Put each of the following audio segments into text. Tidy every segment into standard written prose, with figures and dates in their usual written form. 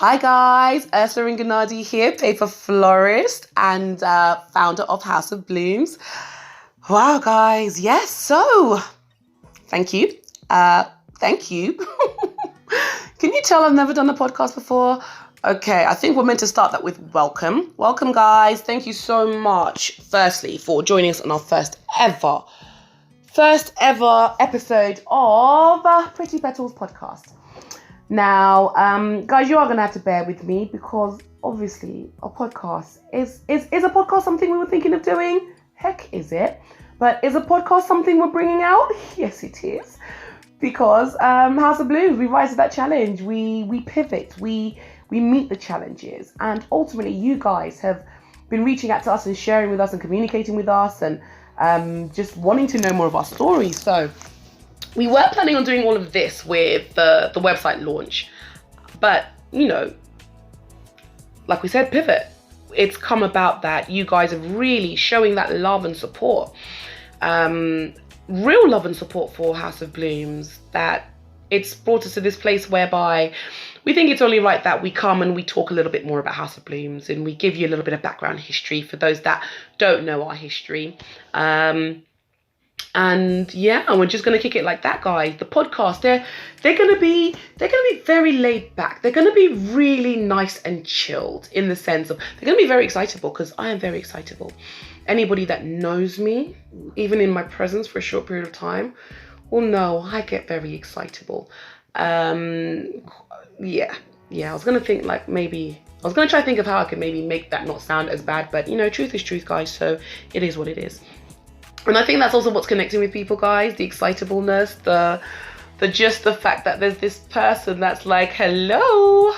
Hi guys, Ursula Inganadi here, paper florist and founder of House of Bloomz. Wow guys, yes, so thank you. Thank you. Can you tell I've never done a podcast before? Okay, I think we're meant to start that with welcome. Welcome guys, thank you so much firstly for joining us on our first ever episode of Pretty Petals podcast. Now, guys, you are going to have to bear with me because obviously a podcast is a podcast something we were thinking of doing? Heck, is it? But is a podcast something we're bringing out? Yes, it is. Because House of Bloomz, we rise to that challenge. We pivot. We meet the challenges. And ultimately, you guys have been reaching out to us and sharing with us and communicating with us and just wanting to know more of our stories. So we were planning on doing all of this with the website launch, but like we said, pivot. It's come about that you guys are really showing that love and support, real love and support for House of Bloomz, that it's brought us to this place whereby we think it's only right that we come and we talk a little bit more about House of Bloomz and we give you a little bit of background history for those that don't know our history. And yeah, we're just gonna kick it like that, guys. The podcast, they're gonna be very laid back. They're gonna be really nice and chilled in the sense of they're gonna be very excitable because I am very excitable. Anybody that knows me, even in my presence for a short period of time, will know I get very excitable. Yeah. I was gonna think like maybe I was gonna try to think of how I could maybe make that not sound as bad, but truth is truth, guys. So it is what it is. And I think that's also what's connecting with people, guys, the excitableness, the just the fact that there's this person that's like, hello,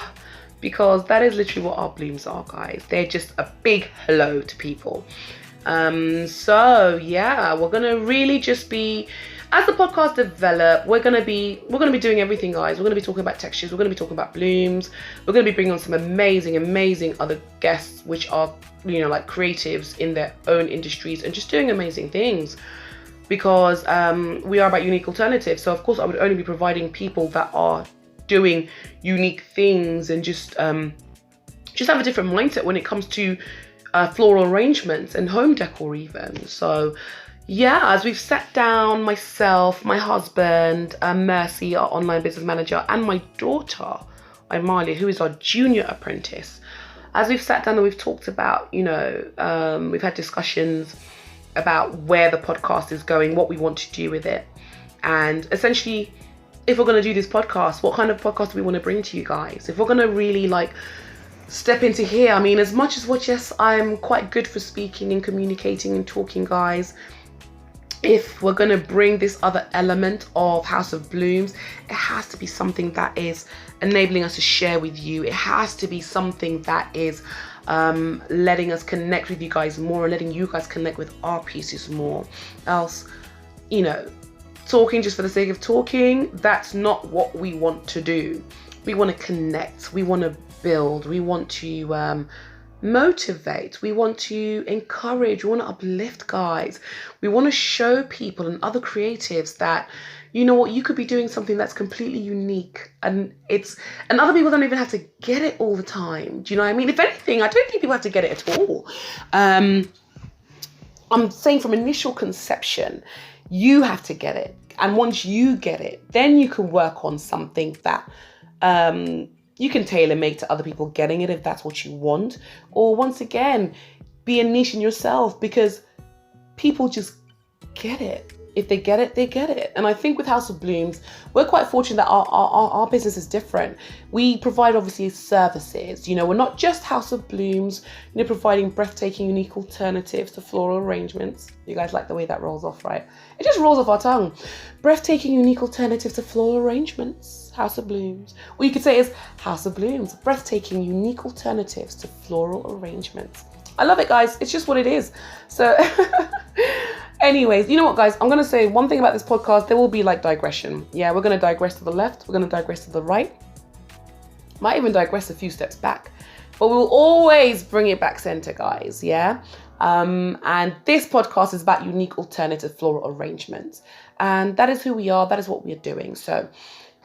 because that is literally what our blooms are, guys. They're just a big hello to people. So yeah, we're gonna really just be, as the podcast develop, we're gonna be doing everything, guys. We're gonna be talking about textures. We're gonna be talking about blooms. We're gonna be bringing on some amazing other guests, which are like creatives in their own industries and just doing amazing things, because we are about unique alternatives. So of course I would only be providing people that are doing unique things and just have a different mindset when it comes to floral arrangements and home decor even. So yeah, as we've sat down, myself, my husband, Mercy, our online business manager, and my daughter, Amalia, who is our junior apprentice, as we've sat down and we've talked about, we've had discussions about where the podcast is going, what we want to do with it. And essentially, if we're going to do this podcast, what kind of podcast do we want to bring to you guys? If we're going to really step into here, I mean, as much as yes, I'm quite good for speaking and communicating and talking, guys. If we're going to bring this other element of House of Bloomz, it has to be something that is enabling us to share with you. It has to be something that is letting us connect with you guys more and letting you guys connect with our pieces more. Else, talking just for the sake of talking, that's not what we want to do. We want to connect. We want to build. We want to motivate. We want to encourage. We want to uplift, guys. We want to show people and other creatives that you could be doing something that's completely unique, and other people don't even have to get it all the time. Do you know what I mean? If anything, I don't think people have to get it at all. I'm saying from initial conception, you have to get it, and once you get it, then you can work on something that you can tailor make to other people getting it if that's what you want. Or once again, be a niche in yourself, because people just get it. If they get it, they get it. And I think with House of Bloomz, we're quite fortunate that our business is different. We provide obviously services. We're not just House of Bloomz, providing breathtaking, unique alternatives to floral arrangements. You guys like the way that rolls off, right? It just rolls off our tongue. Breathtaking, unique alternatives to floral arrangements. House of Bloomz. Or you could say it's House of Bloomz. Breathtaking, unique alternatives to floral arrangements. I love it, guys. It's just what it is. So anyways, you know what, guys? I'm going to say one thing about this podcast. There will be digression. Yeah, we're going to digress to the left. We're going to digress to the right. Might even digress a few steps back. But we'll always bring it back center, guys. Yeah? And this podcast is about unique alternative floral arrangements. And that is who we are. That is what we are doing. So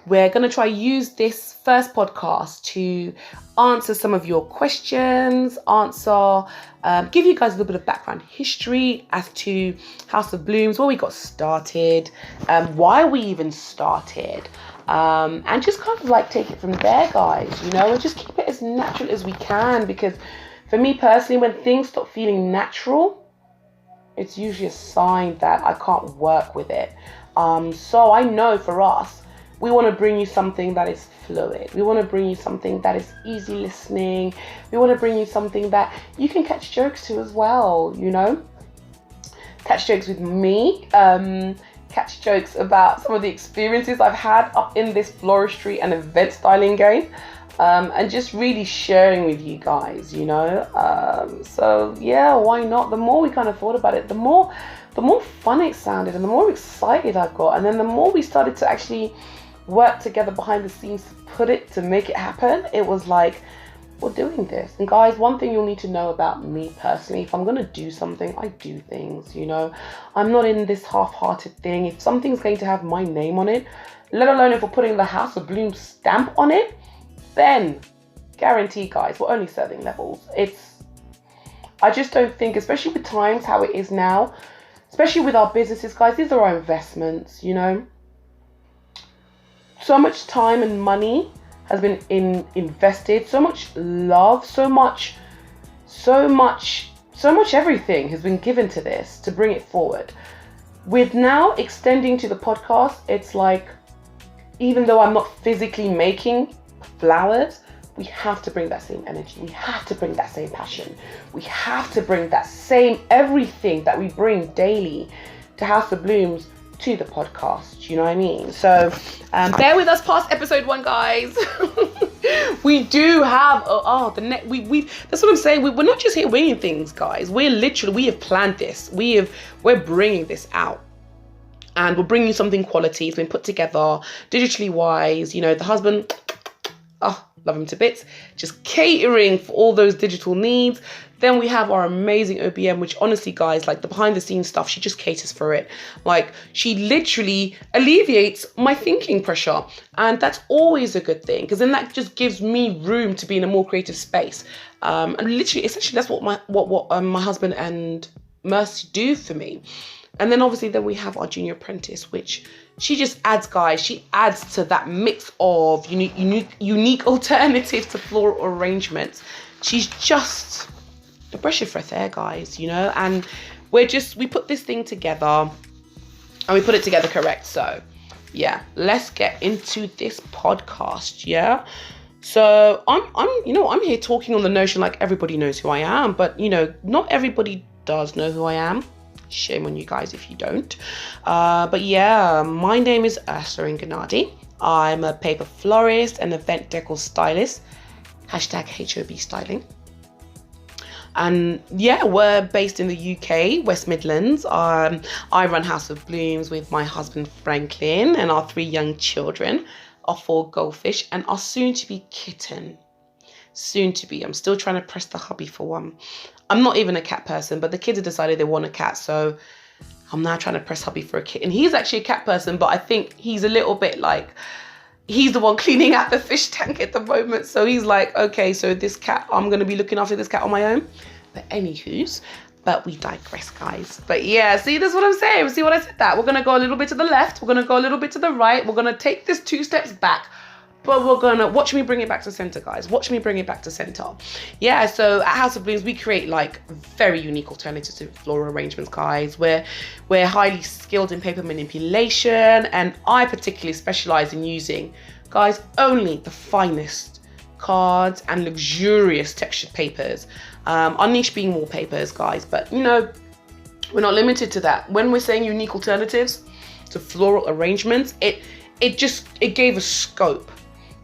we're going to try use this first podcast to answer some of your questions, give you guys a little bit of background history as to House of Bloomz, where we got started, why we even started, and just kind of like take it from there, guys, you know, and just keep it as natural as we can, because for me personally, when things stop feeling natural, it's usually a sign that I can't work with it. So I know for us, we want to bring you something that is fluid. We want to bring you something that is easy listening. We want to bring you something that you can catch jokes to as well, you know? Catch jokes with me. Catch jokes about some of the experiences I've had up in this floristry and event styling game. And just really sharing with you guys, you know? So yeah, why not? The more we kind of thought about it, the more fun it sounded and the more excited I got. And then the more we started to actually work together behind the scenes to make it happen, it was like, we're doing this. And guys, one thing you'll need to know about me personally, if I'm going to do something, I do things, you know? I'm not in this half-hearted thing. If something's going to have my name on it, let alone if we're putting the House of Bloomz stamp on it, then guarantee, guys, we're only serving levels. I just don't think, especially with times how it is now, especially with our businesses, guys, these are our investments, you know? So much time and money has been invested, so much love, so much everything has been given to this to bring it forward. With now extending to the podcast, it's like, even though I'm not physically making flowers, we have to bring that same energy. We have to bring that same passion. We have to bring that same everything that we bring daily to House of Bloomz to the podcast. You know what I mean? So bear with us past episode 1, guys. We do have that's what I'm saying. We're not just here winging things, guys. We have planned this. We're bringing this out. And we're bringing you something quality. It's been put together digitally wise. You know, the husband, love him to bits, just catering for all those digital needs. Then we have our amazing OBM, which honestly, guys, like the behind the scenes stuff, she just caters for it. Like, she literally alleviates my thinking pressure. And that's always a good thing, because then that just gives me room to be in a more creative space. And literally, essentially, that's what my husband and Mercy do for me. And then obviously then we have our junior apprentice, which she just adds, guys, she adds to that mix of unique alternatives to floral arrangements. She's just a brush of fresh air, guys, you know, and we put this thing together and we put it together correct. So yeah, let's get into this podcast. Yeah. So I'm here talking on the notion like everybody knows who I am, but you know, not everybody does know who I am. Shame on you guys if you don't. But yeah, my name is Ursula Inganadi. I'm a paper florist and event decor stylist. #HOB styling. And yeah, we're based in the UK, West Midlands. I run House of Bloomz with my husband Franklin and our 3 young children, our 4 goldfish and our soon-to-be kitten. Soon-to-be. I'm still trying to press the hubby for one. I'm not even a cat person, but the kids have decided they want a cat, so I'm now trying to press hubby for a kitten. He's actually a cat person, but I think he's a little bit like, he's the one cleaning out the fish tank at the moment. So he's like, okay, so this cat, I'm going to be looking after this cat on my own. But anywho's, but we digress, guys. But yeah, see, this is what I'm saying. See what I said that? We're going to go a little bit to the left. We're going to go a little bit to the right. We're going to take this 2 steps back. But we're going to watch me bring it back to center, guys. Watch me bring it back to center. Yeah, so at House of Bloomz, we create like very unique alternatives to floral arrangements, guys. We're highly skilled in paper manipulation, and I particularly specialize in using, guys, only the finest cards and luxurious textured papers. Our niche being wallpapers, guys, but you know, we're not limited to that. When we're saying unique alternatives to floral arrangements, it gave a scope.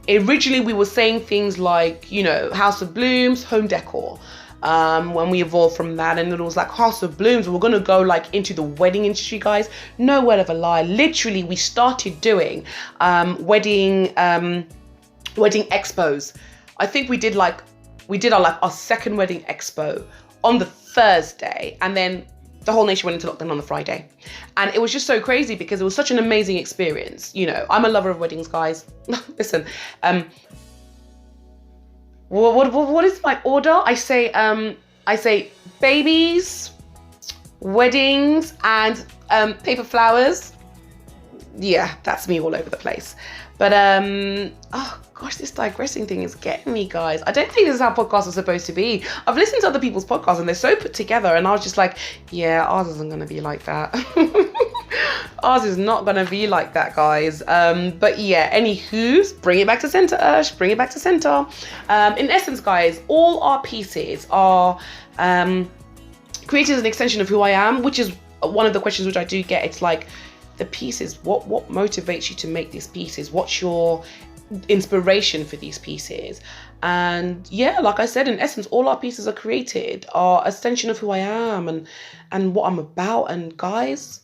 Originally, we were saying things like, you know, House of Bloomz, home decor. When we evolved from that, and it was like House of Bloomz, we're gonna go like into the wedding industry, guys. No word of a lie. Literally, we started doing wedding expos. I think we did our second wedding expo on the Thursday, and then the whole nation went into lockdown on the Friday. And it was just so crazy because it was such an amazing experience. You know, I'm a lover of weddings, guys. Listen, what is my order? I say babies, weddings, and paper flowers. Yeah, that's me all over the place. But oh gosh, this digressing thing is getting me, guys. I don't think this is how podcasts are supposed to be. I've listened to other people's podcasts and they're so put together, and I was just like, yeah, ours isn't gonna be like that. Ours is not gonna be like that, guys. But yeah, anywho's, bring it back to center, Ursh. Bring it back to center. In essence, guys, all our pieces are created as an extension of who I am, which is one of the questions which I do get. It's like, the pieces, what motivates you to make these pieces? What's your inspiration for these pieces? And yeah, like I said, in essence, all our pieces are created, are extension of who I am and what I'm about. And guys,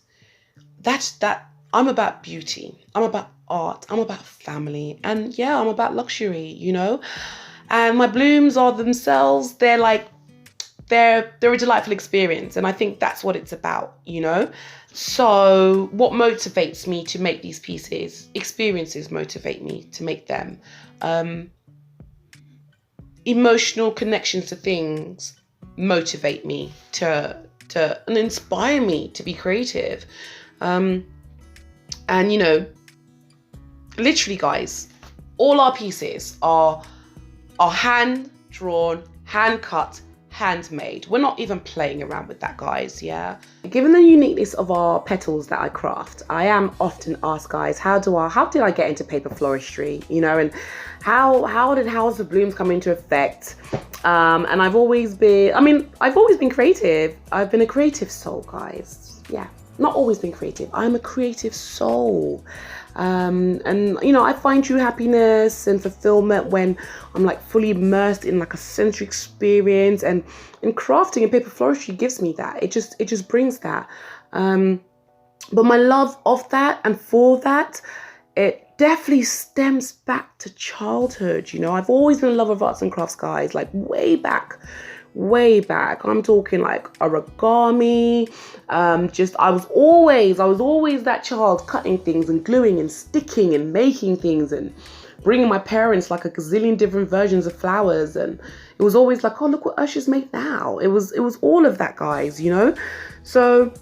that's that. I'm about beauty. I'm about art. I'm about family. And yeah, I'm about luxury, you know? And my blooms are themselves, they're like, they're a delightful experience. And I think that's what it's about, you know? So what motivates me to make these pieces? Experiences motivate me to make them. Emotional connections to things motivate me to and inspire me to be creative. And you know, literally, guys, all our pieces are hand drawn, hand cut, handmade. We're not even playing around with that, guys. Yeah, given the uniqueness of our petals that I craft, I am often asked, guys, how did I get into paper floristry, you know, and how did House of Bloomz come into effect? And I've always been creative. I've been a creative soul, guys. Yeah, not always been creative. I'm a creative soul. And you know, I find true happiness and fulfillment when I'm like fully immersed in like a sensory experience, and crafting and paper floristry gives me that. It just brings that. But my love of that and for that, it definitely stems back to childhood. You know, I've always been a lover of arts and crafts, guys, like way back. I'm talking like origami. I was always that child cutting things and gluing and sticking and making things and bringing my parents like a gazillion different versions of flowers, and it was always like, oh, look what Usher's made now. It was all of that, guys, you know. So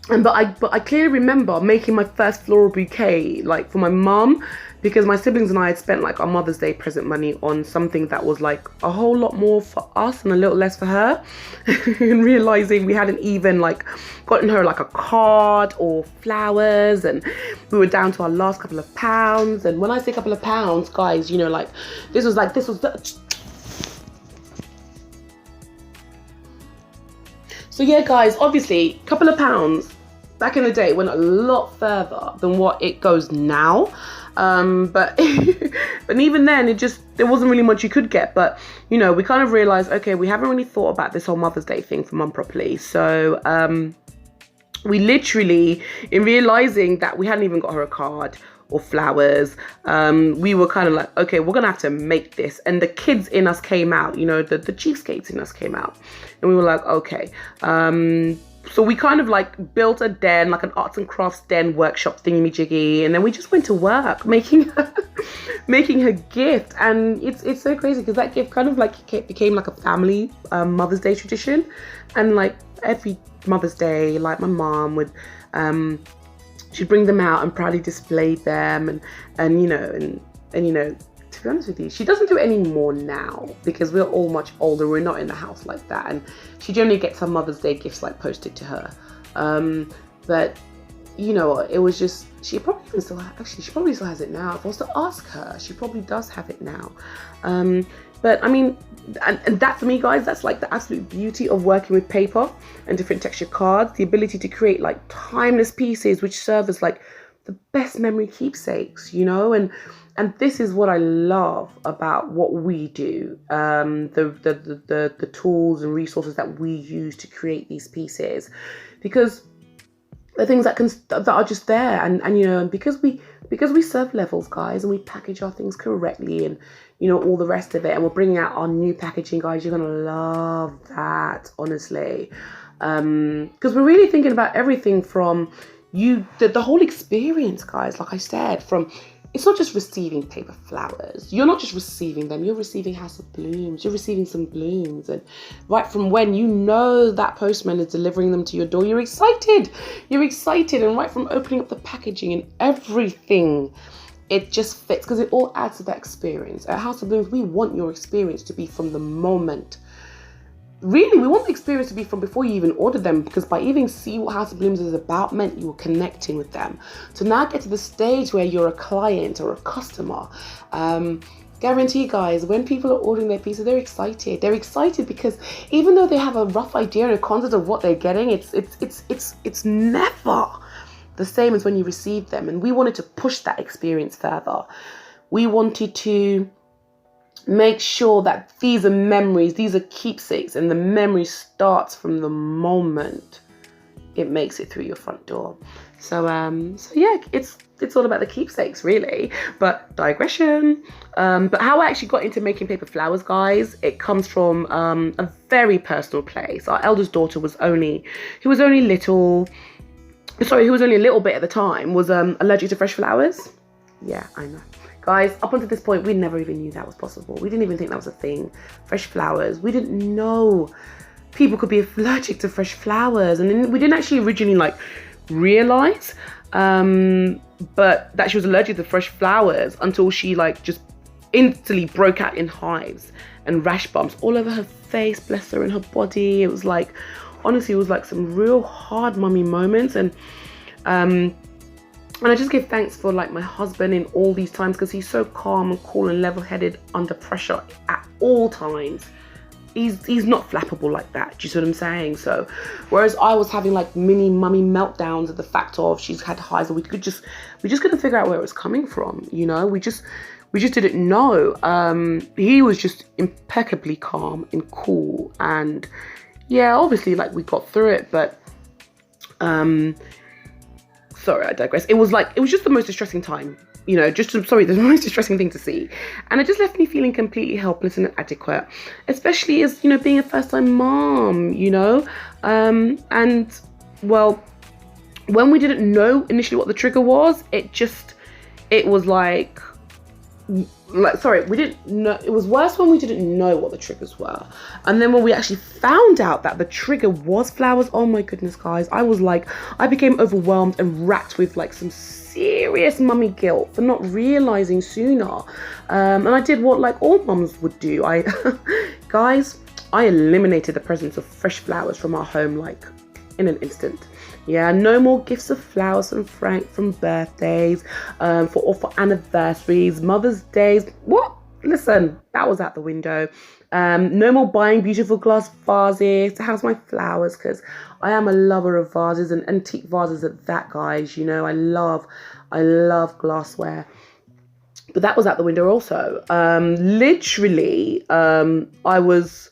but I clearly remember making my first floral bouquet like for my mum, because my siblings and I had spent like our Mother's Day present money on something that was like a whole lot more for us and a little less for her. And realizing we hadn't even like gotten her like a card or flowers, and we were down to our last couple of pounds. And when I say couple of pounds, guys, you know, like this was so yeah, guys, obviously couple of pounds back in the day went a lot further than what it goes now. But even then, there wasn't really much you could get. But, you know, we kind of realized, okay, we haven't really thought about this whole Mother's Day thing for Mum properly. So we literally, in realizing that we hadn't even got her a card or flowers, we were kind of like, okay, we're gonna have to make this. And the kids in us came out, you know, the cheapskates in us came out, and we were like, okay. So we kind of like built a den, like an arts and crafts den workshop thingy-majiggy, and then we just went to work making her gift. And it's so crazy because that gift kind of like became like a family Mother's Day tradition. And like every Mother's Day, like my mom would she'd bring them out and proudly display them, and you know, to be honest with you, she doesn't do it anymore now because we're all much older. We're not in the house like that, and she generally gets her Mother's Day gifts like posted to her. But you know, it was just, she probably still has it now. If I was to ask her, she probably does have it now. But I mean, and that for me, guys, that's like the absolute beauty of working with paper and different texture cards, the ability to create like timeless pieces which serve as like the best memory keepsakes, you know. And this is what I love about what we do, the tools and resources that we use to create these pieces, because the things that are just there, and you know, and because we serve levels, guys, and we package our things correctly, and you know, all the rest of it, and we're bringing out our new packaging, guys. You're gonna love that, honestly. Because we're really thinking about everything from the whole experience, guys. Like I said, from it's not just receiving paper flowers. You're not just receiving them. You're receiving House of Bloomz. You're receiving some blooms. And right from when you know that postman is delivering them to your door, you're excited. You're excited. And right from opening up the packaging and everything, it just fits because it all adds to that experience. At House of Bloomz, we want your experience to be from the moment. Really, we want the experience to be from before you even order them, because by even seeing what House of Bloomz is about meant you were connecting with them. To now get to the stage where you're a client or a customer, guarantee, guys, when people are ordering their pizza, they're excited. They're excited because even though they have a rough idea and a concept of what they're getting, it's never the same as when you receive them. And we wanted to push that experience further. We wanted to make sure that these are memories, these are keepsakes, and the memory starts from the moment it makes it through your front door. So yeah, it's all about the keepsakes, really. But digression. But how I actually got into making paper flowers, guys, it comes from a very personal place. Our eldest daughter was only a little bit at the time, was allergic to fresh flowers. Yeah, I know. Guys, up until this point, we never even knew that was possible. We didn't even think that was a thing. Fresh flowers. We didn't know people could be allergic to fresh flowers. And then we didn't actually originally realize but that she was allergic to fresh flowers until she just instantly broke out in hives and rash bumps all over her face, bless her, and her body. It was honestly, it was some real hard mummy moments. And I just give thanks for my husband in all these times, because he's so calm and cool and level-headed under pressure at all times. He's not flappable like that. Do you see what I'm saying? So, whereas I was having mini mummy meltdowns at the fact of she's had highs, and we just couldn't figure out where it was coming from. We just didn't know. He was just impeccably calm and cool, and yeah, obviously we got through it, but sorry, I digress. It was just the most distressing time, the most distressing thing to see. And it just left me feeling completely helpless and inadequate, especially as, being a first-time mom, and, well, when we didn't know initially what the trigger was, it was we didn't know. It was worse when we didn't know what the triggers were. And then when we actually found out that the trigger was flowers, oh my goodness, guys, I became overwhelmed and racked with some serious mummy guilt for not realizing sooner. And I did what all mums would do. Guys, I eliminated the presence of fresh flowers from our home in an instant. Yeah, no more gifts of flowers from Frank from birthdays, for anniversaries, Mother's Days. What? Listen, that was out the window. No more buying beautiful glass vases to house my flowers, because I am a lover of vases, and antique vases at that, guys. I love glassware. But that was out the window also. Literally, I was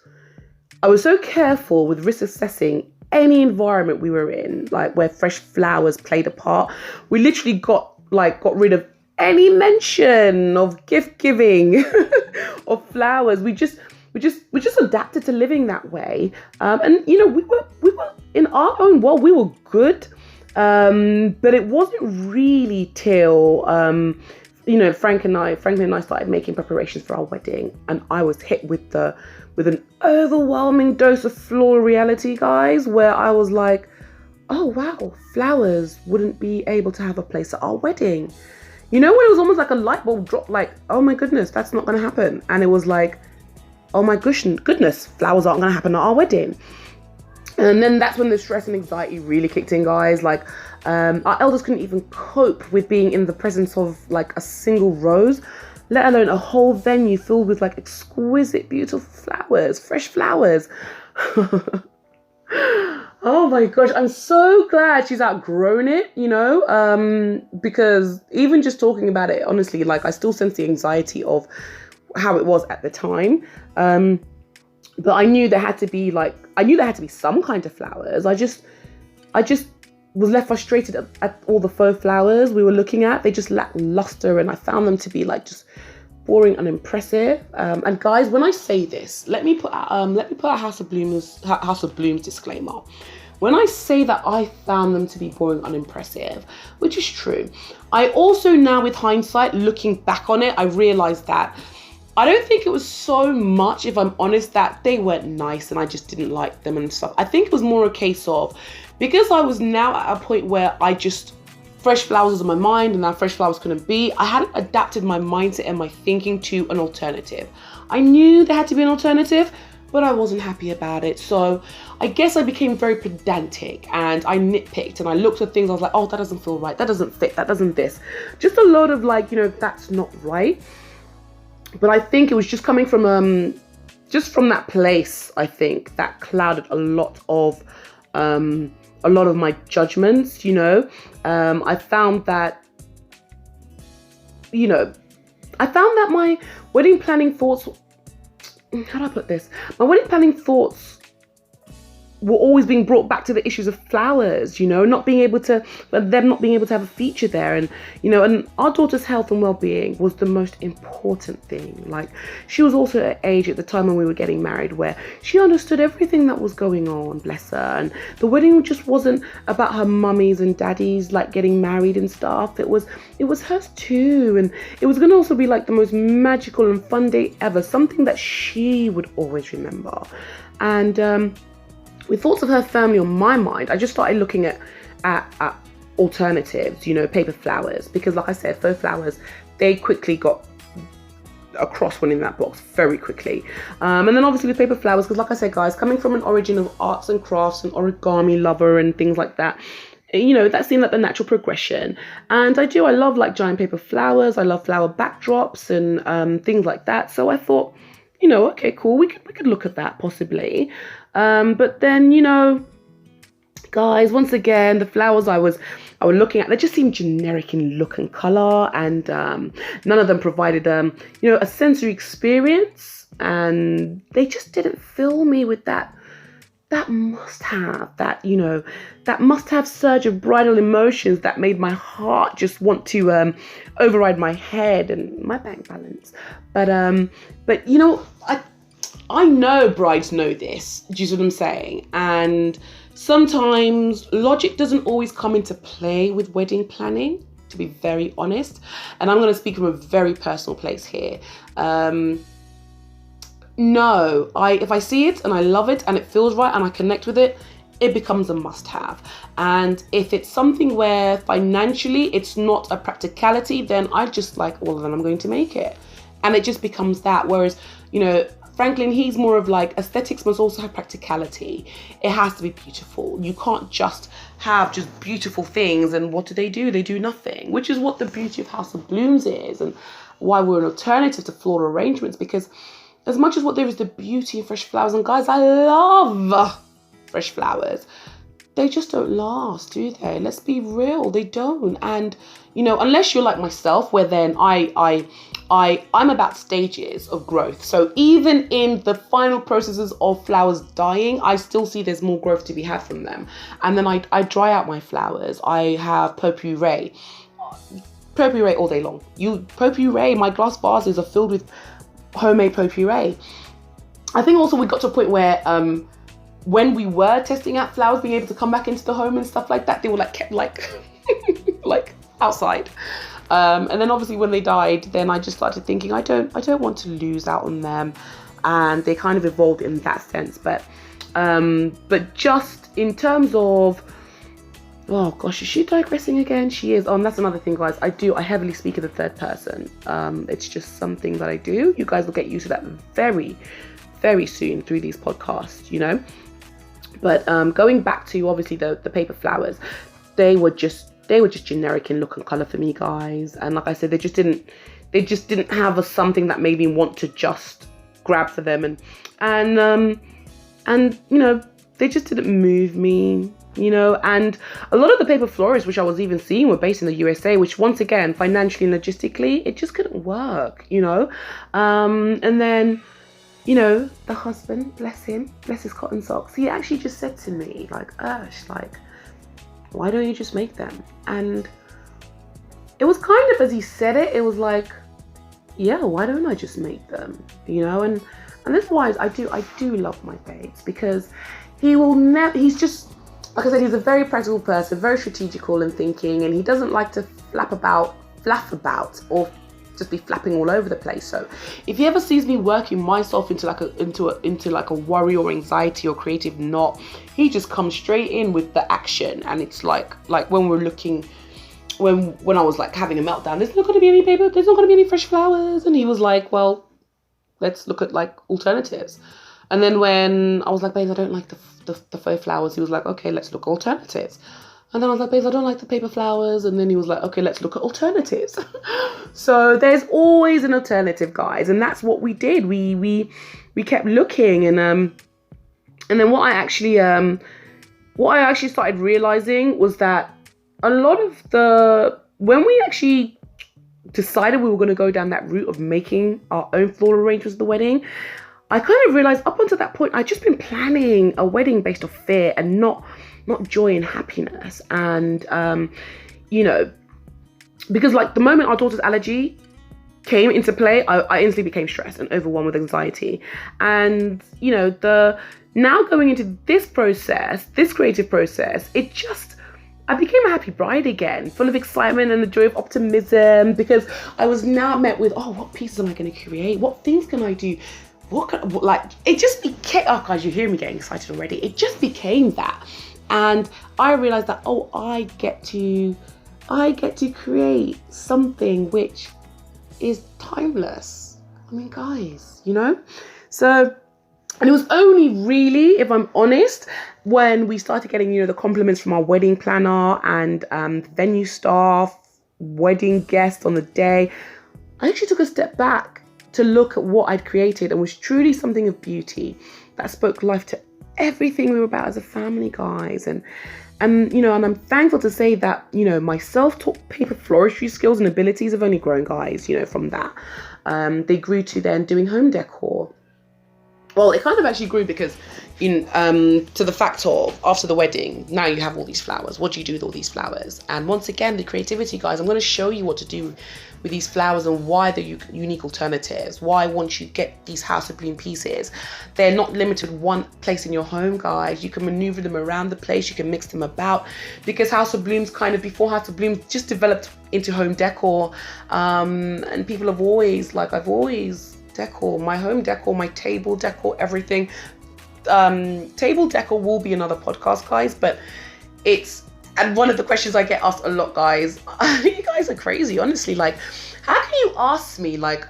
so careful with risk assessing any environment we were in, where fresh flowers played a part. We literally got rid of any mention of gift giving of flowers. We just adapted to living that way. And we were in our own world, we were good. But it wasn't really till Frank and I started making preparations for our wedding, and I was hit with an overwhelming dose of floral reality, guys, where I was oh wow, flowers wouldn't be able to have a place at our wedding. When it was almost like a light bulb dropped, oh my goodness, that's not going to happen. And it was oh my goodness, flowers aren't going to happen at our wedding. And then that's when the stress and anxiety really kicked in, guys. Our elders couldn't even cope with being in the presence of a single rose, let alone a whole venue filled with exquisite, beautiful flowers, fresh flowers. Oh my gosh, I'm so glad she's outgrown it, because even just talking about it, honestly, I still sense the anxiety of how it was at the time. But I knew there had to be some kind of flowers. I just was left frustrated at all the faux flowers we were looking at. They just lacked luster, and I found them to be just boring and unimpressive. And guys, when I say this, let me put a House of Bloomz disclaimer. When I say that I found them to be boring and unimpressive, which is true, I also now, with hindsight, looking back on it, I realized that I don't think it was so much, if I'm honest, that they weren't nice and I just didn't like them and stuff. I think it was more a case of, because I was now at a point where fresh flowers was on my mind and now fresh flowers couldn't be, I hadn't adapted my mindset and my thinking to an alternative. I knew there had to be an alternative, but I wasn't happy about it. So I guess I became very pedantic and I nitpicked and I looked at things. I was like, oh, that doesn't feel right. That doesn't fit. That doesn't this. Just a load of like, that's not right. But I think it was just coming from that place, I think, that clouded a lot of my judgments, I found that my wedding planning thoughts, how do I put this? My wedding planning thoughts were always being brought back to the issues of flowers, them not being able to have a feature there. And, and our daughter's health and well-being was the most important thing. Like, she was also at age at the time when we were getting married where she understood everything that was going on, bless her. And the wedding just wasn't about her mummies and daddies, like, getting married and stuff. It was hers too. And it was going to also be like the most magical and fun day ever, something that she would always remember. And, with thoughts of her family on my mind, I just started looking at alternatives, paper flowers, because like I said, faux flowers, they quickly got across one in that box very quickly. And then obviously with paper flowers, because like I said, guys, coming from an origin of arts and crafts and origami lover and things like that, that seemed like the natural progression. And I love like giant paper flowers. I love flower backdrops and things like that. So I thought, okay, cool, we could look at that possibly. But then, guys, once again, the flowers I was looking at, they just seemed generic in look and color, and none of them provided, a sensory experience, and they just didn't fill me with that must-have, that must-have surge of bridal emotions that made my heart just want to override my head and my bank balance. But I know brides know this, do you see what I'm saying? And sometimes logic doesn't always come into play with wedding planning, to be very honest. And I'm going to speak from a very personal place here. No, if I see it and I love it and it feels right and I connect with it, it becomes a must-have. And if it's something where financially it's not a practicality, then I just like, well, then I'm going to make it. And it just becomes that. Whereas, Franklin, he's more of like, aesthetics must also have practicality. It has to be beautiful. You can't just have just beautiful things. And what do? They do nothing, which is what the beauty of House of Bloomz is, and why we're an alternative to floral arrangements. Because as much as what there is the beauty of fresh flowers, and guys, I love fresh flowers, they just don't last, do they? Let's be real, they don't. And, unless you're like myself, where then I'm about stages of growth. So even in the final processes of flowers dying, I still see there's more growth to be had from them. And then I dry out my flowers. I have potpourri all day long. Potpourri, my glass vases are filled with homemade potpourri. I think also we got to a point where when we were testing out flowers being able to come back into the home and stuff like that, they were like kept like like outside. And then obviously when they died, then I just started thinking I don't want to lose out on them, and they kind of evolved in that sense. But just in terms of, oh gosh, is she digressing again? She is. And that's another thing, guys. I heavily speak in the third person. It's just something that I do. You guys will get used to that very, very soon through these podcasts, But going back to obviously the paper flowers, they were just generic in look and color for me, guys. And like I said, they just didn't have something that made me want to just grab for them, and they just didn't move me, and a lot of the paper florists which I was even seeing were based in the USA, which once again, financially and logistically, it just couldn't work, and then the husband, bless him, bless his cotton socks, he actually just said to me, like, Ursh, like, why don't you just make them? And it was kind of, as he said it, it was like, yeah, why don't I just make them? You know, and that's why I do love my babes, because he will never, he's just, like I said, he's a very practical person, very strategical in thinking, and he doesn't like to flaff about, or just be flapping all over the place. So if he ever sees me working myself into like a worry or anxiety or creative knot, he just comes straight in with the action. And it's like when we're looking, when I was like having a meltdown, there's not going to be any paper, there's not going to be any fresh flowers, and he was like, well, let's look at like alternatives. And then when I was like, babe, I don't like the faux flowers, he was like, okay, let's look at alternatives. And then I was like, babe, I don't like the paper flowers. And then he was like, okay, let's look at alternatives. So there's always an alternative, guys. And that's what we did. We kept looking. And then what I actually started realizing was that a lot of when we actually decided we were going to go down that route of making our own floral arrangements for the wedding, I kind of realized up until that point, I'd just been planning a wedding based off fear and not joy and happiness. And, you know, because like the moment our daughter's allergy came into play, I instantly became stressed and overwhelmed with anxiety. And, you know, now going into this creative process, I became a happy bride again, full of excitement and the joy of optimism, because I was now met with, oh, what pieces am I going to create? What things can I do? It just became, oh guys, you hear me getting excited already. It just became that. And I realized that, oh, I get to create something which is timeless. I mean, guys, you know? So, and it was only really, if I'm honest, when we started getting, you know, the compliments from our wedding planner and venue staff, wedding guests on the day, I actually took a step back to look at what I'd created, and was truly something of beauty that spoke life to everything we were about as a family, guys. And you know, and I'm thankful to say that, you know, my self-taught paper floristry skills and abilities have only grown, guys, you know, from that. They grew to then doing home decor. Well, it kind of actually grew because to the fact of, after the wedding, now you have all these flowers. What do you do with all these flowers? And once again, the creativity, guys, I'm going to show you what to do with these flowers and why they're unique alternatives. Why, once you get these House of Bloomz pieces, they're not limited one place in your home, guys. You can maneuver them around the place. You can mix them about, because House of Bloomz before House of Bloomz just developed into home decor. And people have always, I've always decor, my home decor, my table decor, everything. Table decor will be another podcast, guys, but and one of the questions I get asked a lot, guys, you guys are crazy, honestly, how can you ask me, what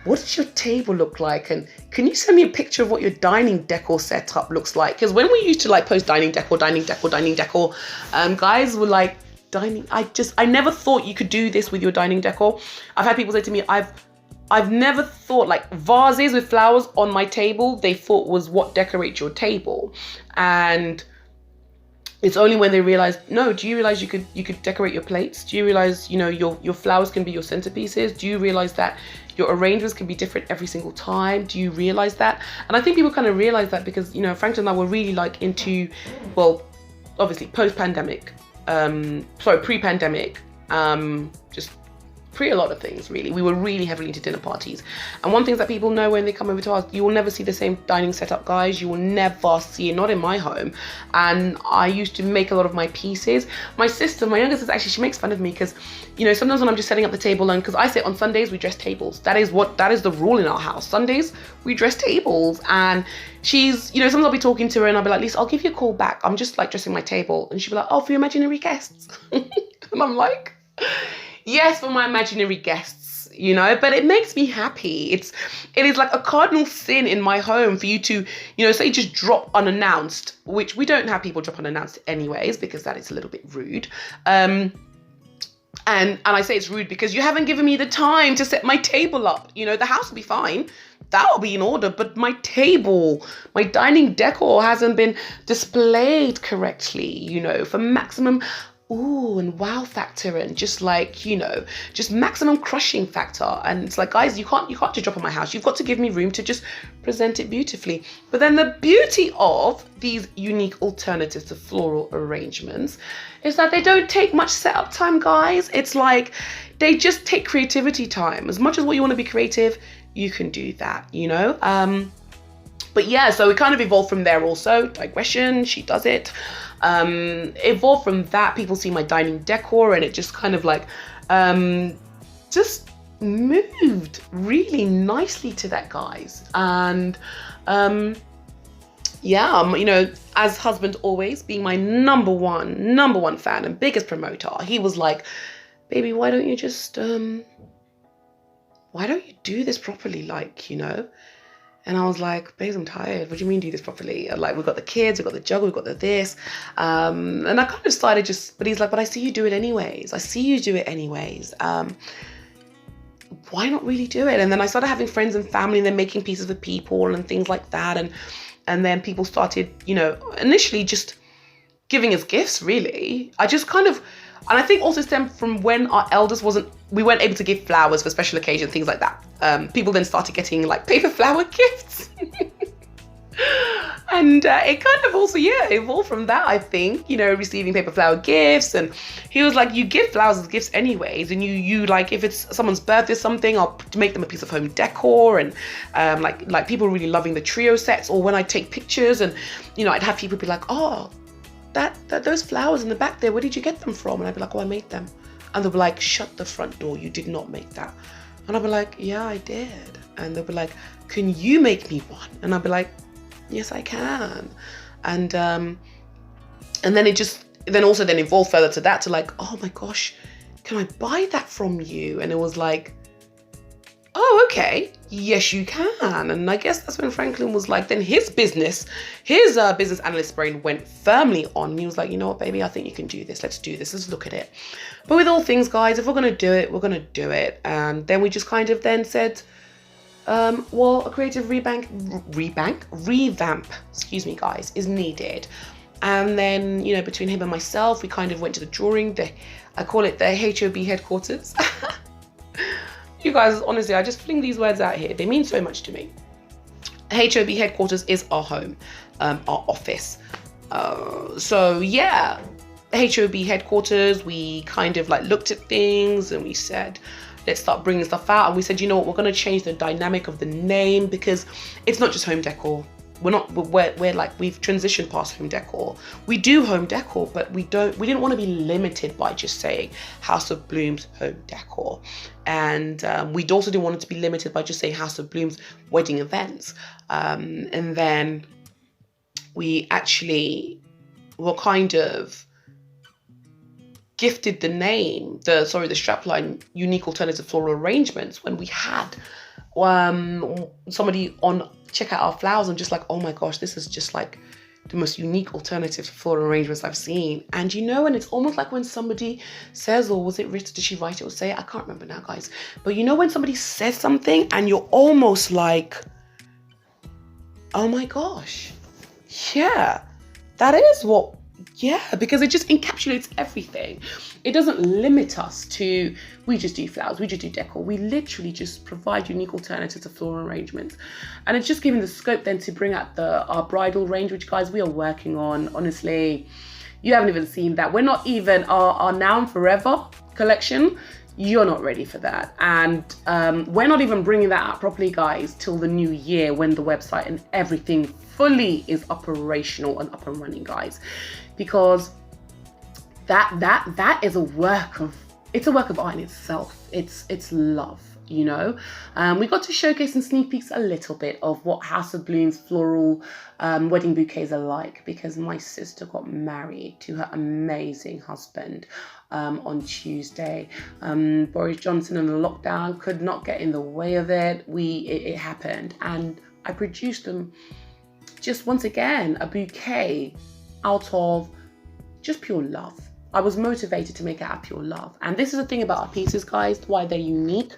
does your table look like, and can you send me a picture of what your dining decor setup looks like? Because when we used to post dining decor, guys were like, dining, I never thought you could do this with your dining decor. I've had people say to me, I've never thought, vases with flowers on my table, they thought was what decorates your table. And it's only when they realized, no, do you realize you could decorate your plates? Do you realize, you know, your flowers can be your centerpieces? Do you realize that your arrangements can be different every single time? Do you realize that? And I think people kind of realize that because, you know, Franklin and I were really into, well, obviously pre-pandemic, just pre a lot of things, really. We were really heavily into dinner parties. And one thing that people know when they come over to us, you will never see the same dining setup, guys. You will never see it, not in my home. And I used to make a lot of my pieces. My sister, my younger sister, actually, she makes fun of me because, you know, sometimes when I'm just setting up the table, and because I say on Sundays, we dress tables. That is the rule in our house. Sundays, we dress tables. And she's, you know, sometimes I'll be talking to her and I'll be like, Lisa, I'll give you a call back. I'm just dressing my table. And she'll be like, oh, for your imaginary guests. And I'm like, yes, for my imaginary guests, you know, but it makes me happy. It is like a cardinal sin in my home for you to, you know, say just drop unannounced, which we don't have people drop unannounced anyways, because that is a little bit rude. And I say it's rude because you haven't given me the time to set my table up. You know, the house will be fine. That will be in order, but my table, my dining decor hasn't been displayed correctly, you know, for maximum. ooh and wow factor and just like, you know, just maximum crushing factor. And it's like, guys, you can't just drop on my house. You've got to give me room to just present it beautifully. But then the beauty of these unique alternatives to floral arrangements is that they don't take much setup time, guys. It's like they just take creativity time. As much as what you want to be creative, you can do that, you know? But yeah, so it kind of evolved from there also. Digression, she does it. Evolved from that, people see my dining decor and it just kind of like, just moved really nicely to that, guys. And yeah, you know, as husband always, being my number one fan and biggest promoter, he was like, baby, why don't you just, why don't you do this properly? Like, you know? And I was like, babes, I'm tired. What do you mean do this properly? Like, we've got the kids, we've got the juggle, we've got the this. And I kind of started just, but he's like, but I see you do it anyways. I see you do it anyways. Why not really do it? And then I started having friends and family and then making pieces for people and things like that. And then people started, you know, initially just giving us gifts, really. I just kind of, and I think also stemmed from when our eldest we weren't able to give flowers for special occasions, things like that. People then started getting like paper flower gifts. And it kind of also, yeah, evolved from that, I think, you know, receiving paper flower gifts. And he was like, you give flowers as gifts anyways. And you like, if it's someone's birthday or something, I'll make them a piece of home decor. And like people really loving the trio sets. Or when I take pictures and, you know, I'd have people be like, oh, those flowers in the back there, where did you get them from? And I'd be like, oh, I made them. And they'll be like, shut the front door, you did not make that. And I'll be like, yeah, I did. And they'll be like, can you make me one? And I'll be like, yes, I can. And then it just then evolved further to that, to like, oh my gosh, can I buy that from you? And it was like, oh, okay, yes, you can. And I guess that's when Franklin was like, then his business analyst brain went firmly on. He was like, you know what, baby, I think you can do this. Let's do this. Let's look at it. But with all things, guys, if we're going to do it, we're going to do it. And then we just kind of then said, well, a creative revamp, excuse me, guys, is needed. And then, you know, between him and myself, we kind of went to the drawing, I call it the HOB headquarters. You guys, honestly, I just fling these words out here. They mean so much to me. HOB headquarters is our home, our office. So yeah, HOB headquarters, we kind of like looked at things and we said, let's start bringing stuff out. And we said, you know what, we're going to change the dynamic of the name, because it's not just home decor. We're like, we've transitioned past home decor. We do home decor, but we didn't want to be limited by just saying House of Bloomz home decor. And we also didn't want it to be limited by just saying House of Bloomz wedding events. And then we actually were kind of gifted the name, the strapline, Unique Alternative Floral Arrangements, when we had somebody on check out our flowers and just like, oh my gosh, this is just like the most unique alternative to floral arrangements I've seen. And you know, and it's almost like when somebody says, or was it written, did she write it or say it? I can't remember now, guys. But you know when somebody says something and you're almost like, oh my gosh, yeah, that is what, yeah, because it just encapsulates everything. It doesn't limit us to, we just do flowers, we just do decor. We literally just provide unique alternatives to floral arrangements. And it's just giving the scope then to bring out our bridal range, which, guys, we are working on. Honestly, you haven't even seen that. We're not even, our Now and Forever collection, you're not ready for that. And we're not even bringing that out properly, guys, till the new year, when the website and everything fully is operational and up and running, guys. Because that is a work of art in itself. It's love, you know. We got to showcase and sneak peeks a little bit of what House of Bloomz floral wedding bouquets are like, because my sister got married to her amazing husband on Tuesday. Boris Johnson and the lockdown could not get in the way of it. It happened, and I produced them, just once again, a bouquet out of just pure love. I was motivated to make it out of pure love. And this is the thing about our pieces, guys, why they're unique.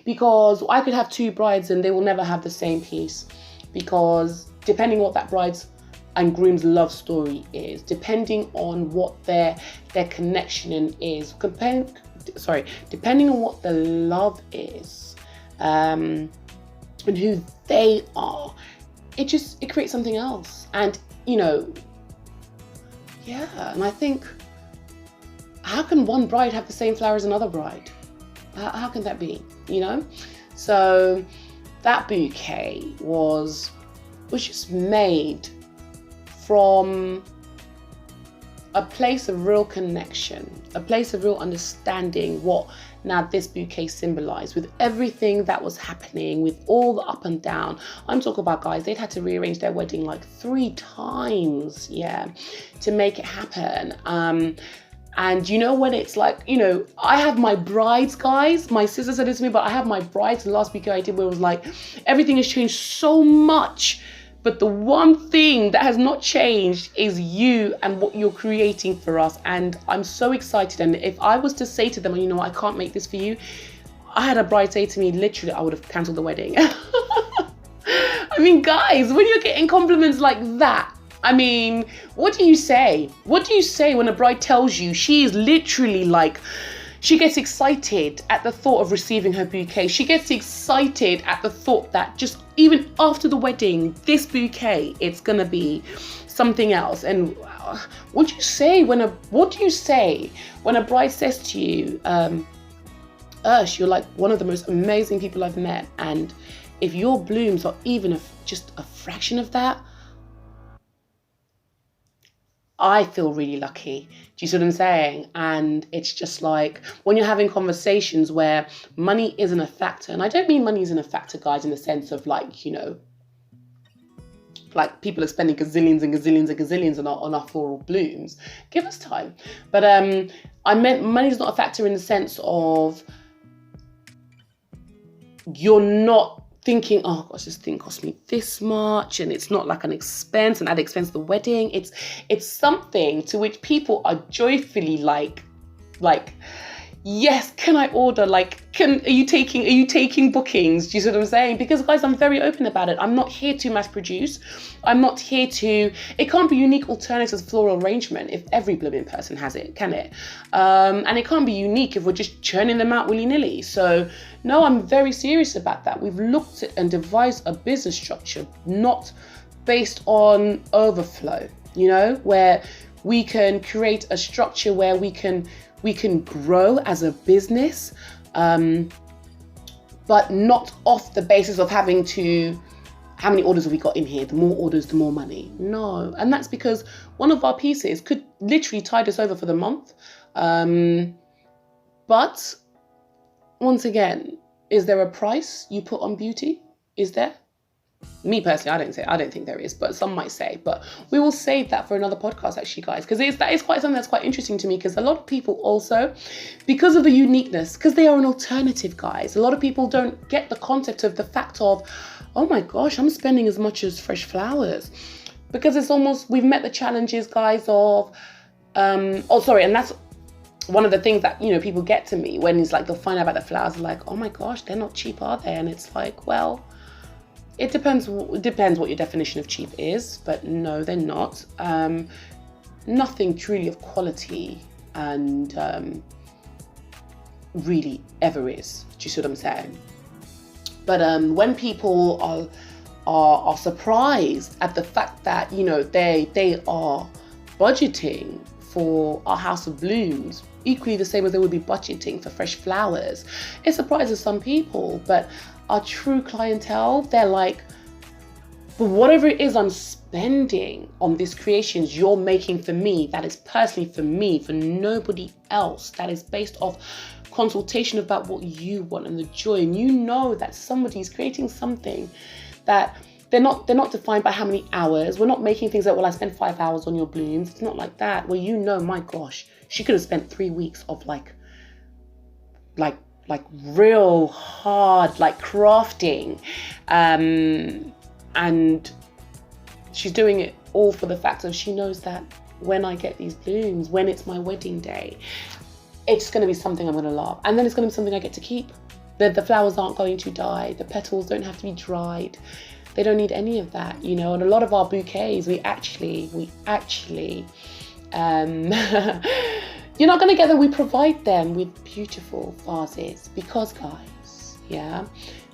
Because I could have two brides and they will never have the same piece. Because depending what that bride's and groom's love story is, depending on what their connection is, depending on what the love is, and who they are, it creates something else. And and I think, how can one bride have the same flower as another bride? How can that be? So that bouquet was just made from a place of real connection, a place of real understanding what now this bouquet symbolized, with everything that was happening, with all the up and down. I'm talking about, guys, they'd had to rearrange their wedding like 3 times, to make it happen. And when it's like, I have my brides, guys, my sister said this to me, but I have my brides, the last bouquet I did where it was like, everything has changed so much, but the one thing that has not changed is you and what you're creating for us. And I'm so excited. And if I was to say to them, I can't make this for you, I had a bride say to me, literally, I would have cancelled the wedding. I mean, guys, when you're getting compliments like that, what do you say? What do you say when a bride tells you she is literally like, she gets excited at the thought of receiving her bouquet. She gets excited at the thought that just even after the wedding, this bouquet, it's gonna be something else. And what do you say when a bride says to you, Ursh, you're like one of the most amazing people I've met, and if your blooms are even just a fraction of that, I feel really lucky. Do you see what I'm saying? And it's just like, when you're having conversations where money isn't a factor, and I don't mean money isn't a factor, guys, in the sense of like, like people are spending gazillions and gazillions and gazillions on our floral blooms. Give us time. But I meant money is not a factor in the sense of you're not thinking, oh gosh, this thing cost me this much, and it's not like an expense, and at the expense of the wedding. It's something to which people are joyfully like, yes, can I order? Like, are you taking bookings? Do you see what I'm saying? Because, guys, I'm very open about it. I'm not here to mass produce. I'm not here to, it can't be unique alternatives floral arrangement if every blooming person has it, can it? And it can't be unique if we're just churning them out willy-nilly. So, no, I'm very serious about that. We've looked at and devised a business structure not based on overflow, where we can create a structure where we can grow as a business, but not off the basis of having to, how many orders have we got in here? The more orders, the more money. No. And that's because one of our pieces could literally tide us over for the month. But once again, is there a price you put on beauty? Is there? Me personally, I don't think there is, but some might say. But we will save that for another podcast, actually, guys, because that is quite something that's quite interesting to me. Because a lot of people also, because of the uniqueness, because they are an alternative, guys, a lot of people don't get the concept of the fact of, oh my gosh, I'm spending as much as fresh flowers, because it's almost, we've met the challenges, guys, of and that's one of the things that people get to me when it's like they'll find out about the flowers, like, oh my gosh, they're not cheap, are they? And it's like, well, it depends what your definition of cheap is, but no, they're not. Nothing truly of quality and really ever is. Do you see what I'm saying? But when people are surprised at the fact that they are budgeting for our House of Bloomz equally the same as they would be budgeting for fresh flowers, it surprises some people. But our true clientele, they're like, but whatever it is I'm spending on these creations you're making for me, that is personally for me, for nobody else, that is based off consultation about what you want and the joy, and that somebody's creating something that they're not defined by how many hours. We're not making things like, well, I spent 5 hours on your blooms. It's not like that. Well, my gosh, she could have spent 3 weeks of like real hard, like crafting, and she's doing it all for the fact of she knows that when I get these blooms, when it's my wedding day, it's going to be something I'm going to love, and then it's going to be something I get to keep. The flowers aren't going to die. The petals don't have to be dried. They don't need any of that, you know. And a lot of our bouquets, we actually, you're not going to get that. We provide them with beautiful vases because, guys,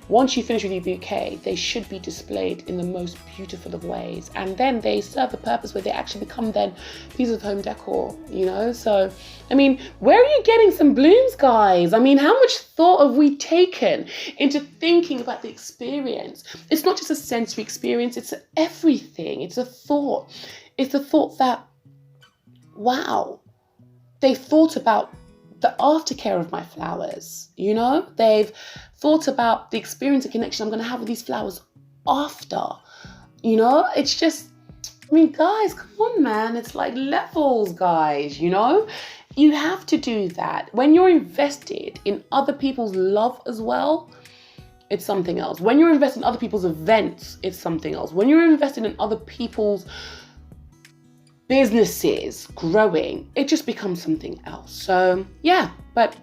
once you finish with your bouquet, they should be displayed in the most beautiful of ways. And then they serve a purpose where they actually become then pieces of home decor, you know? So, I mean, where are you getting some blooms, guys? I mean, how much thought have we taken into thinking about the experience? It's not just a sensory experience, it's everything. It's a thought. It's a thought that, wow, they've thought about the aftercare of my flowers, you know? They've thought about the experience and connection I'm going to have with these flowers after, you know? It's just, I mean, guys, come on, man. It's like levels, guys, you know? You have to do that. When you're invested in other people's love as well, it's something else. When you're invested in other people's events, it's something else. When you're invested in other people's businesses growing, it just becomes something else. So yeah, but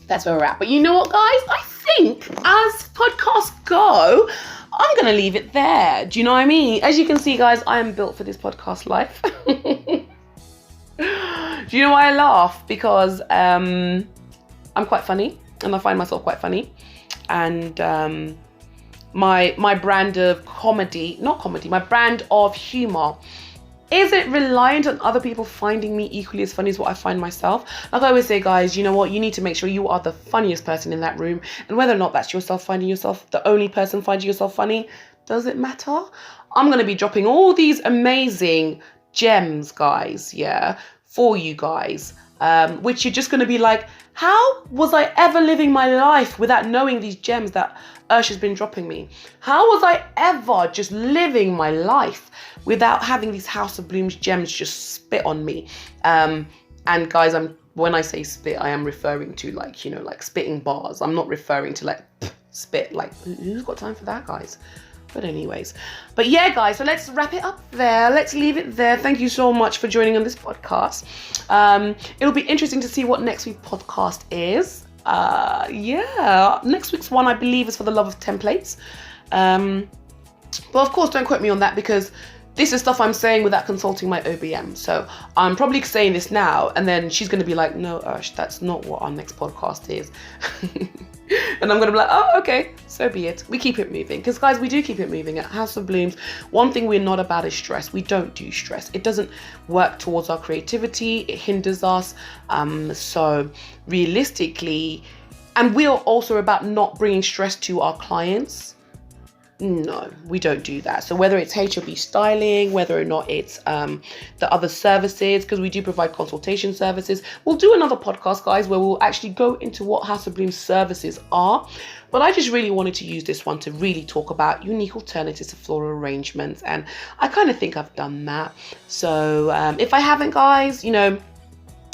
that's where we're at. But you know what, guys, I think as podcasts go, I'm gonna leave it there. Do you know what I mean? As you can see, guys, I am built for this podcast life. Do you know why I laugh? Because I'm quite funny, and I find myself quite funny, and my brand of my brand of humor isn't reliant on other people finding me equally as funny as what I find myself. Like I always say, guys, you know what? You need to make sure you are the funniest person in that room. And whether or not that's yourself finding yourself, the only person finding yourself funny, does it matter? I'm going to be dropping all these amazing gems, guys, for you guys. Which you're just going to be like, how was I ever living my life without knowing these gems that Ursha's been dropping me? How was I ever just living my life without having these House of Bloomz gems just spit on me? And guys, when I say spit, I am referring to like, you know, like spitting bars. I'm not referring to like spit. Like, who's got time for that, guys? But anyways, but yeah, guys, so let's wrap it up there. Let's leave it there. Thank you so much for joining on this podcast. It'll be interesting to see what next week's podcast is. Next week's one, I believe, is for the love of templates. But of course, don't quote me on that because this is stuff I'm saying without consulting my OBM. So I'm probably saying this now, and then she's going to be like, no, Ursh, that's not what our next podcast is. And I'm going to be like, oh, okay, so be it. We keep it moving. Because, guys, we do keep it moving at House of Bloomz. One thing we're not about is stress. We don't do stress. It doesn't work towards our creativity. It hinders us. So realistically, and we're also about not bringing stress to our clients. No, we don't do that. So whether it's HOB styling, whether or not it's the other services, because we do provide consultation services. We'll do another podcast, guys, where we'll actually go into what House of Bloomz services are. But I just really wanted to use this one to really talk about unique alternatives to floral arrangements. And I kind of think I've done that. So if I haven't, guys, you know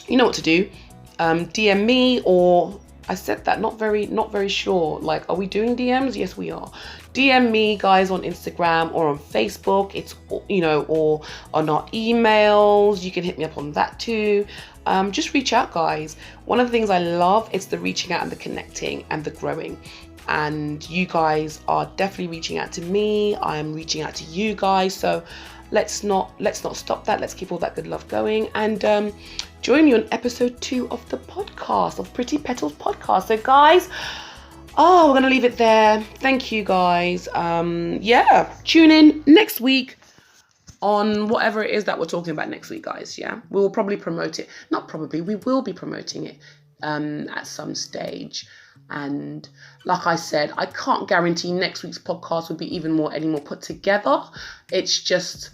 what to do. DM me, or I said that, not very sure. Like, are we doing DMs? Yes, we are. DM me, guys, on Instagram or on Facebook. It's, you know, or on our emails. You can hit me up on that too. Just reach out, guys. One of the things I love is the reaching out and the connecting and the growing. And you guys are definitely reaching out to me. I'm reaching out to you guys. So let's not stop that. Let's keep all that good love going. And join me on episode 2 of the podcast, of Pretty Petals podcast. So, guys, we're going to leave it there. Thank you, guys. Tune in next week on whatever it is that we're talking about next week, guys. Yeah, we will probably promote it. Not probably, we will be promoting it at some stage. And like I said, I can't guarantee next week's podcast will be any more put together. It's just,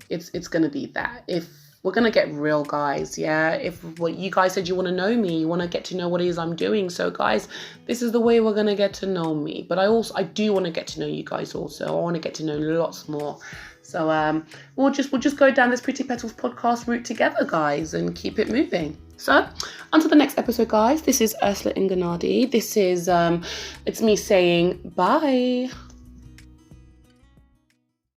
it's going to be that. If we're going to get real, guys, if what you guys said, you want to know me, you want to get to know what it is I'm doing. So, guys, this is the way we're going to get to know me. But I do want to get to know you guys also. I want to get to know lots more. So we'll just go down this Pretty Petals podcast route together, guys, and keep it moving. So until the next episode, guys, this is Ursula Inganadi. This is, it's me saying bye.